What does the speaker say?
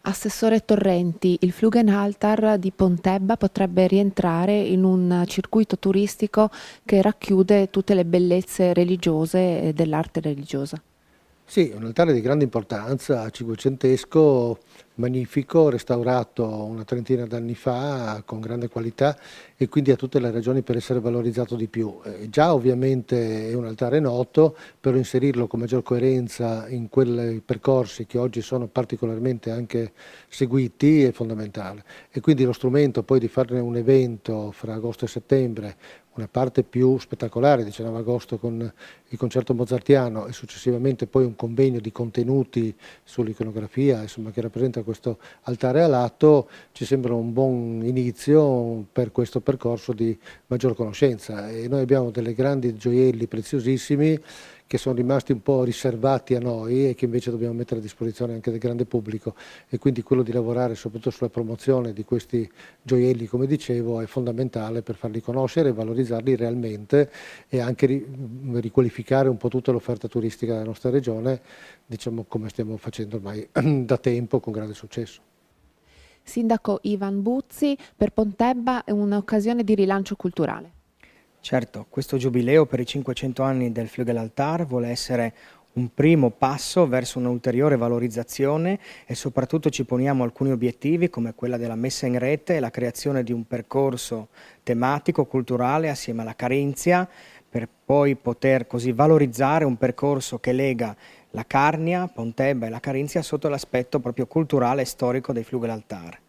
Assessore Torrenti, il Flugenhalter di Pontebba potrebbe rientrare in un circuito turistico che racchiude tutte le bellezze religiose e dell'arte religiosa. Sì, un altare di grande importanza, cinquecentesco, magnifico, restaurato una trentina d'anni fa con grande qualità e quindi ha tutte le ragioni per essere valorizzato di più. Già ovviamente è un altare noto, però inserirlo con maggior coerenza in quei percorsi che oggi sono particolarmente anche seguiti è fondamentale. E quindi lo strumento poi di farne un evento fra agosto e settembre, una parte più spettacolare, 19 agosto con il concerto mozartiano e successivamente poi un convegno di contenuti sull'iconografia, insomma, che rappresenta questo altare a lato, ci sembra un buon inizio per questo percorso di maggior conoscenza. E noi abbiamo delle grandi gioielli preziosissimi che sono rimasti un po' riservati a noi e che invece dobbiamo mettere a disposizione anche del grande pubblico, e quindi quello di lavorare soprattutto sulla promozione di questi gioielli, come dicevo, è fondamentale per farli conoscere e valorizzarli realmente e anche riqualificare un po' tutta l'offerta turistica della nostra regione, diciamo come stiamo facendo ormai da tempo con grande successo. Sindaco Ivan Buzzi, per Pontebba è un'occasione di rilancio culturale. Certo, questo giubileo per i 500 anni del Flügelaltar vuole essere un primo passo verso un'ulteriore valorizzazione e soprattutto ci poniamo alcuni obiettivi come quella della messa in rete e la creazione di un percorso tematico, culturale assieme alla Carinzia per poi poter così valorizzare un percorso che lega la Carnia, Pontebba e la Carinzia sotto l'aspetto proprio culturale e storico dei Flügelaltar.